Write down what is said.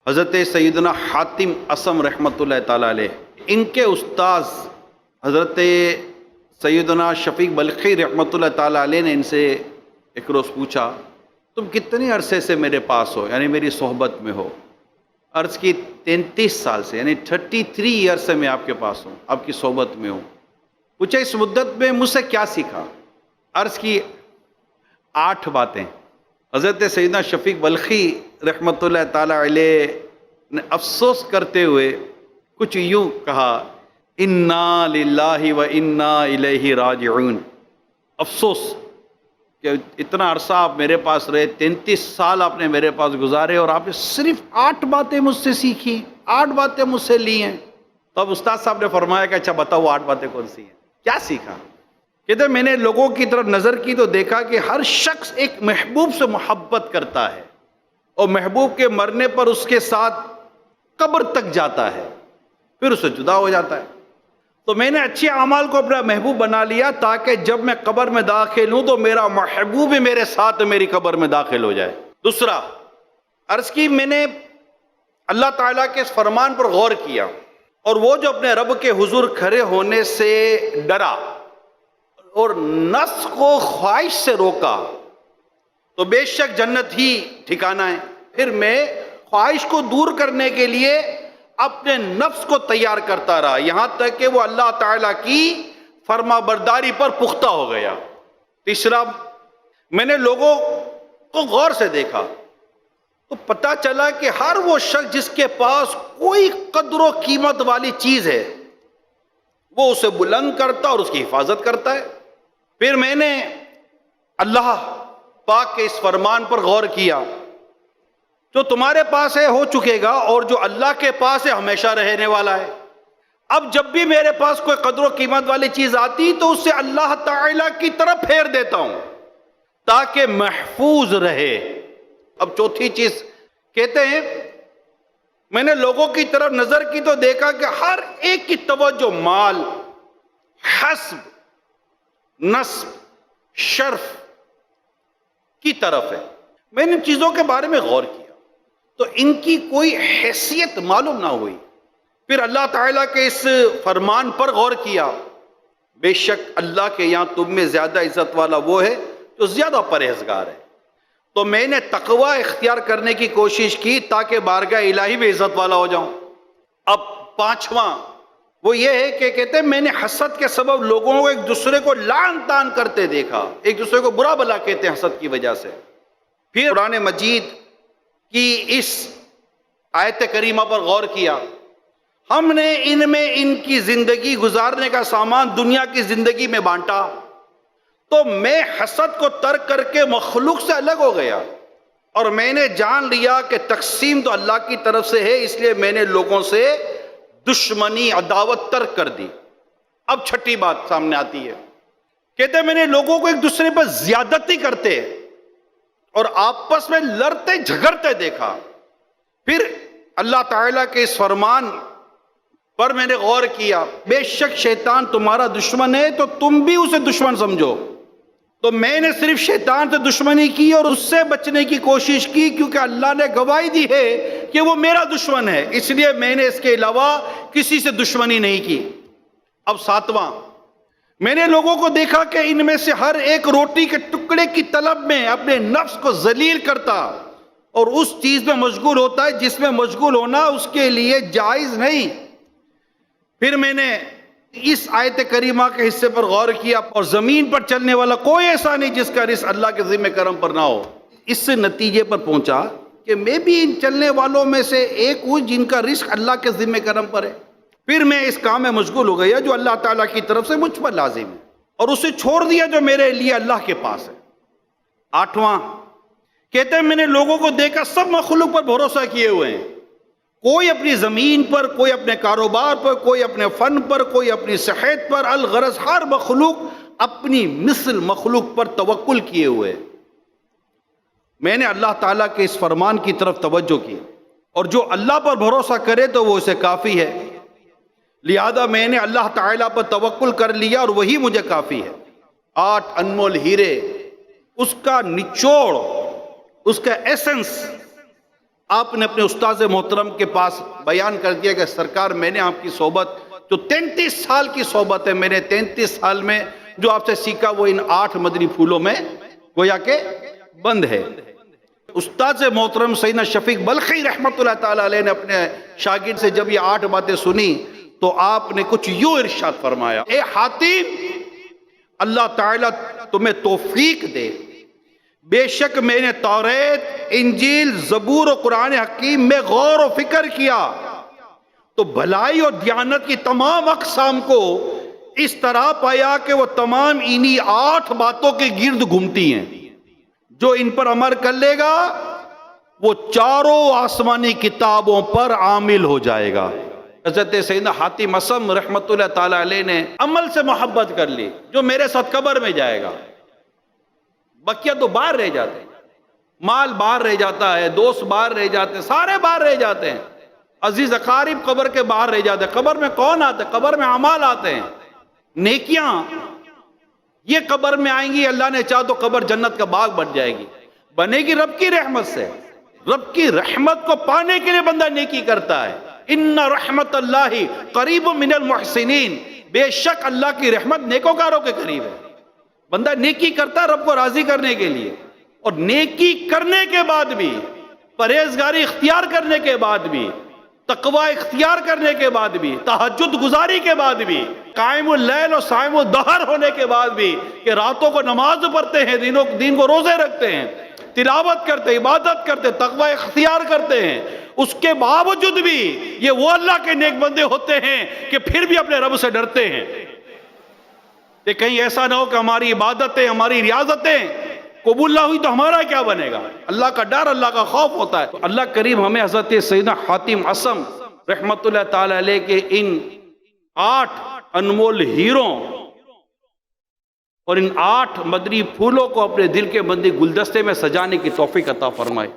حضرت سیدنا حاتم اسم رحمۃ اللہ تعالیٰ علیہ، ان کے استاذ حضرت سیدنا شفیق بلخی رحمۃ اللہ تعالیٰ علیہ نے ان سے ایک روز پوچھا، تم کتنے عرصے سے میرے پاس ہو، یعنی میری صحبت میں ہو؟ عرض کی 33 سال سے، یعنی 33 ایئر سے میں آپ کے پاس ہوں، آپ کی صحبت میں ہوں۔ پوچھا اس مدت میں مجھ سے کیا سیکھا؟ عرض کی 8 باتیں۔ حضرت سیدنا شفیق بلخی رحمۃ اللہ تعالیٰ علیہ نے افسوس کرتے ہوئے کچھ یوں کہا، انا للہ و انا الیہ راجعون۔ افسوس کہ اتنا عرصہ آپ میرے پاس رہے، 33 سال آپ نے میرے پاس گزارے اور آپ نے صرف 8 باتیں مجھ سے سیکھی، 8 باتیں مجھ سے لی ہیں۔ تو اب استاد صاحب نے فرمایا کہ اچھا بتاؤ وہ 8 باتیں کون سی ہیں، کیا سیکھا؟ کہتے میں نے لوگوں کی طرف نظر کی تو دیکھا کہ ہر شخص ایک محبوب سے محبت کرتا ہے اور محبوب کے مرنے پر اس کے ساتھ قبر تک جاتا ہے، پھر اس سے جدا ہو جاتا ہے۔ تو میں نے اچھے اعمال کو اپنا محبوب بنا لیا تاکہ جب میں قبر میں داخل ہوں تو میرا محبوب بھی میرے ساتھ میری قبر میں داخل ہو جائے۔ دوسرا، عرض کی میں نے اللہ تعالیٰ کے اس فرمان پر غور کیا اور وہ جو اپنے رب کے حضور کھڑے ہونے سے ڈرا اور نفس کو خواہش سے روکا تو بے شک جنت ہی ٹھکانہ ہے۔ پھر میں خواہش کو دور کرنے کے لیے اپنے نفس کو تیار کرتا رہا یہاں تک کہ وہ اللہ تعالیٰ کی فرما برداری پر پختہ ہو گیا۔ تیسرا، میں نے لوگوں کو غور سے دیکھا تو پتہ چلا کہ ہر وہ شخص جس کے پاس کوئی قدر و قیمت والی چیز ہے وہ اسے بلند کرتا اور اس کی حفاظت کرتا ہے۔ پھر میں نے اللہ پاک کے اس فرمان پر غور کیا، جو تمہارے پاس ہے ہو چکے گا اور جو اللہ کے پاس ہے ہمیشہ رہنے والا ہے۔ اب جب بھی میرے پاس کوئی قدر و قیمت والی چیز آتی تو اسے اللہ تعالیٰ کی طرف پھیر دیتا ہوں تاکہ محفوظ رہے۔ اب چوتھی چیز کہتے ہیں میں نے لوگوں کی طرف نظر کی تو دیکھا کہ ہر ایک کی توجہ مال، حسب، نسب، شرف کی طرف ہے۔ میں نے ان چیزوں کے بارے میں غور کیا تو ان کی کوئی حیثیت معلوم نہ ہوئی۔ پھر اللہ تعالیٰ کے اس فرمان پر غور کیا، بے شک اللہ کے یہاں تم میں زیادہ عزت والا وہ ہے جو زیادہ پرہیزگار ہے۔ تو میں نے تقوی اختیار کرنے کی کوشش کی تاکہ بارگاہ الہی میں عزت والا ہو جاؤں۔ اب 5واں وہ یہ ہے کہ کہتے ہیں میں نے حسد کے سبب لوگوں کو ایک دوسرے کو لعن طعن کرتے دیکھا، ایک دوسرے کو برا بھلا کہتے ہیں حسد کی وجہ سے۔ پھر قرآن مجید کی اس آیت کریمہ پر غور کیا، ہم نے ان میں ان کی زندگی گزارنے کا سامان دنیا کی زندگی میں بانٹا تو میں حسد کو ترک کر کے مخلوق سے الگ ہو گیا اور میں نے جان لیا کہ تقسیم تو اللہ کی طرف سے ہے، اس لیے میں نے لوگوں سے دشمنی عداوت ترک کر دی۔ اب 6ٹھی بات سامنے آتی ہے، کہتے ہیں میں نے لوگوں کو ایک دوسرے پر زیادتی کرتے اور آپس میں لڑتے جھگڑتے دیکھا۔ پھر اللہ تعالیٰ کے اس فرمان پر میں نے غور کیا، بے شک شیطان تمہارا دشمن ہے تو تم بھی اسے دشمن سمجھو۔ تو میں نے صرف شیطان سے دشمنی کی اور اس سے بچنے کی کوشش کی کیونکہ اللہ نے گواہی دی ہے کہ وہ میرا دشمن ہے، اس لیے میں نے اس کے علاوہ کسی سے دشمنی نہیں کی۔ اب 7واں، میں نے لوگوں کو دیکھا کہ ان میں سے ہر ایک روٹی کے ٹکڑے کی طلب میں اپنے نفس کو ذلیل کرتا اور اس چیز میں مشغول ہوتا ہے جس میں مشغول ہونا اس کے لیے جائز نہیں۔ پھر میں نے اس آیت کریمہ کے حصے پر غور کیا، اور زمین پر چلنے والا کوئی ایسا نہیں جس کا رزق اللہ کے ذمہ کرم پر نہ ہو۔ اس سے نتیجے پر پہنچا کہ میں بھی ان چلنے والوں میں سے ایک ہوں جن کا رزق اللہ کے ذمہ کرم پر ہے۔ پھر میں اس کام میں مشغول ہو گیا جو اللہ تعالیٰ کی طرف سے مجھ پر لازم ہے اور اسے چھوڑ دیا جو میرے لیے اللہ کے پاس ہے۔ 8واں کہتے ہیں میں نے لوگوں کو دیکھا سب مخلوق پر بھروسہ کیے ہوئے ہیں، کوئی اپنی زمین پر، کوئی اپنے کاروبار پر، کوئی اپنے فن پر، کوئی اپنی صحت پر، الغرض ہر مخلوق اپنی مثل مخلوق پر توکل کیے ہوئے۔ میں نے اللہ تعالیٰ کے اس فرمان کی طرف توجہ کی اور جو اللہ پر بھروسہ کرے تو وہ اسے کافی ہے، لہذا میں نے اللہ تعالیٰ پر توکل کر لیا اور وہی مجھے کافی ہے۔ 8 انمول ہیرے، اس کا نچوڑ، اس کا ایسنس آپ نے اپنے استاذ محترم کے پاس بیان کر دیا کہ سرکار میں نے آپ کی صحبت جو 33 سال کی صحبت ہے، میں نے 33 سال میں جو آپ سے سیکھا وہ ان 8 مدنی پھولوں میں گویا کہ بند ہے۔ استاذ محترم سیدنا شفیق بلخی رحمت اللہ تعالیٰ علیہ نے اپنے شاگرد سے جب یہ 8 باتیں سنی تو آپ نے کچھ یوں ارشاد فرمایا، اے حاتم، اللہ تعالیٰ تمہیں توفیق دے، بے شک میں نے توریت، انجیل، زبور و قرآن حکیم میں غور و فکر کیا تو بھلائی اور دیانت کی تمام اقسام کو اس طرح پایا کہ وہ تمام انہی 8 باتوں کے گرد گھومتی ہیں۔ جو ان پر عمل کر لے گا وہ چاروں آسمانی کتابوں پر عامل ہو جائے گا۔ حضرت سیدنا حاتم اصم رحمت اللہ تعالیٰ علیہ نے عمل سے محبت کر لی، جو میرے ساتھ قبر میں جائے گا، بقیہ تو باہر رہ جاتے ہیں، مال باہر رہ جاتا ہے، دوست باہر رہ جاتے ہیں، سارے باہر رہ جاتے ہیں، عزیز اقارب قبر کے باہر رہ جاتے ہیں۔ قبر میں کون آتے ہیں؟ قبر میں اعمال آتے ہیں، نیکیاں، یہ قبر میں آئیں گی، اللہ نے چاہا تو قبر جنت کا باغ بن جائے گی، بنے گی رب کی رحمت سے۔ رب کی رحمت کو پانے کے لیے بندہ نیکی کرتا ہے۔ ان رحمت اللہ قریب من المحسنین، بے شک اللہ کی رحمت نیکوکاروں کے قریب ہے۔ بندہ نیکی کرتا ہے رب کو راضی کرنے کے لیے، اور نیکی کرنے کے بعد بھی، پرہیزگاری اختیار کرنے کے بعد بھی، تقوی اختیار کرنے کے بعد بھی، تہجد گزاری کے بعد بھی، قائم اللیل اور صائم الدہر ہونے کے بعد بھی، کہ راتوں کو نماز پڑھتے ہیں، دین کو روزے رکھتے ہیں، تلاوت کرتے ہیں، عبادت کرتے ہیں، تقوی اختیار کرتے ہیں، اس کے باوجود بھی یہ وہ اللہ کے نیک بندے ہوتے ہیں کہ پھر بھی اپنے رب سے ڈرتے ہیں کہ کہیں ایسا نہ ہو کہ ہماری عبادتیں، ہماری ریاضتیں قبول نہ ہوئی تو ہمارا کیا بنے گا۔ اللہ کا ڈر، اللہ کا خوف ہوتا ہے۔ تو اللہ کریم ہمیں حضرت سیدنا حاتم اصم رحمت اللہ تعالی علیہ کے ان 8 انمول ہیروں اور ان 8 مدنی پھولوں کو اپنے دل کے بندی گلدستے میں سجانے کی توفیق عطا فرمائے۔